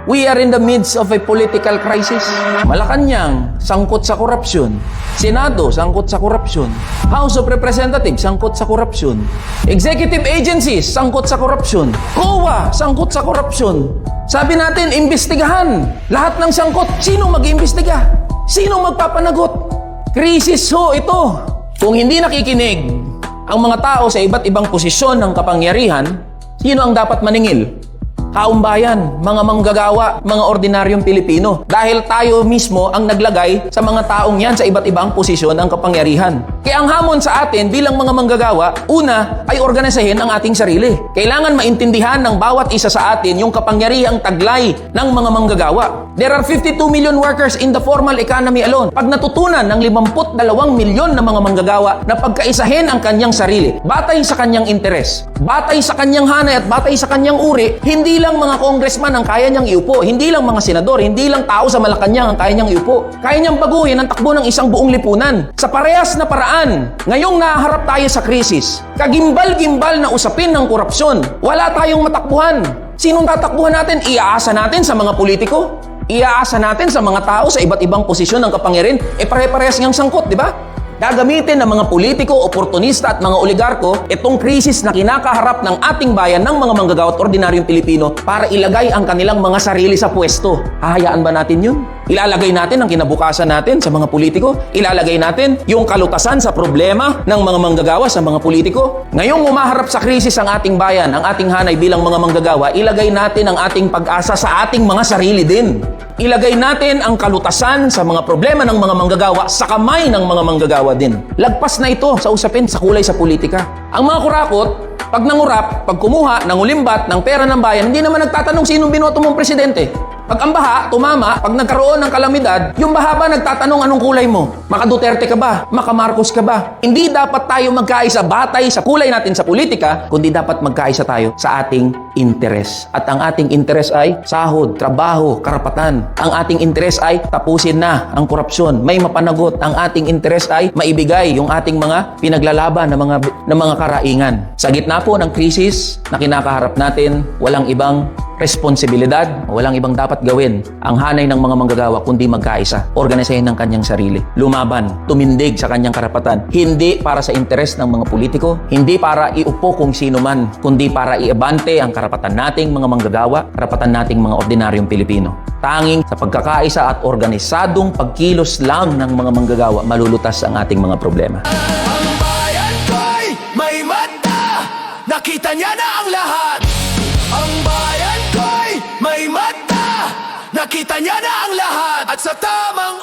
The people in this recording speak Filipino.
We are in the midst of a political crisis. Malacanang, sangkot sa korupsyon. Senado, sangkot sa korupsyon. House of Representatives, sangkot sa korupsyon. Executive agencies, sangkot sa korupsyon. COA, sangkot sa korupsyon. Sabi natin, imbestigahan. Lahat ng sangkot, sino mag-imbestiga? Sino magpapanagot? Krisis ho ito. Kung hindi nakikinig ang mga tao sa iba't ibang posisyon ng kapangyarihan, sino ang dapat maningil? Kaumbayan, mga manggagawa, mga ordinaryong Pilipino. Dahil tayo mismo ang naglagay sa mga taong yan sa iba't ibang posisyon ng kapangyarihan. Kaya ang hamon sa atin bilang mga manggagawa, una ay organisahin ang ating sarili. Kailangan maintindihan ng bawat isa sa atin yung kapangyarihang taglay ng mga manggagawa. There are 52 million workers in the formal economy alone. Pag natutunan ng 52 milyon na mga manggagawa na pagkaisahin ang kanyang sarili, batay sa kanyang interes, batay sa kanyang hanay at batay sa kanyang uri, hindi lang mga congressman ang kaya niyang iupo, hindi lang mga senador, hindi lang tao sa Malacanang ang kaya niyang iupo. Kaya niyang baguhin ang takbo ng isang buong lipunan. Sa parehas na paraan, ngayong naharap tayo sa krisis, kagimbal-gimbal na usapin ng korupsyon, wala tayong matakbuhan. Sinong tatakbuhan natin? Iaasa natin sa mga politiko? Iaasa natin sa mga tao sa iba't ibang posisyon ng kapangyarihan? Pare-parehas niyang sangkot, di ba? Gagamitin ng mga politiko, oportunista at mga oligarko itong krisis na kinakaharap ng ating bayan ng mga manggagawa at ordinaryong Pilipino para ilagay ang kanilang mga sarili sa pwesto. Hahayaan ba natin yun? Ilalagay natin ang kinabukasan natin sa mga politiko? Ilalagay natin yung kalutasan sa problema ng mga manggagawa sa mga politiko? Ngayong umaharap sa krisis ang ating bayan, ang ating hanay bilang mga manggagawa, ilagay natin ang ating pag-asa sa ating mga sarili din. Ilagay natin ang kalutasan sa mga problema ng mga manggagawa sa kamay ng mga manggagawa din. Lagpas na ito sa usapin sa kulay sa politika. Ang mga kurakot, pag nangurap, pag kumuha ng ulimbat ng pera ng bayan, hindi naman nagtatanong sinong binoto mong presidente. Pag ang baha, tumama, pag nagkaroon ng kalamidad, yung baha ba nagtatanong anong kulay mo? Maka Duterte ka ba? Maka Marcos ka ba? Hindi dapat tayo magkaisa batay sa kulay natin sa politika, kundi dapat magkaisa tayo sa ating interes. At ang ating interes ay sahod, trabaho, karapatan. Ang ating interes ay tapusin na ang korupsyon. May mapanagot. Ang ating interes ay maibigay yung ating mga pinaglalaban ng mga karaingan. Sa gitna po ng krisis na kinakaharap natin, walang ibang responsibilidad, walang ibang dapat gawin ang hanay ng mga manggagawa kundi magkaisa, organisahin ng kanyang sarili, lumaban, tumindig sa kanyang karapatan, hindi para sa interes ng mga politiko, hindi para iupo kung sino man, kundi para iabante ang karapatan nating mga manggagawa, karapatan nating mga ordinaryong Pilipino. Tanging sa pagkakaisa at organisadong pagkilos lang ng mga manggagawa, malulutas ang ating mga problema. Ang bayan ko'y may mata, nakita niya na ang lahat. Ang bayan ko'y may mata, nakita niya na ang lahat. At sa tamang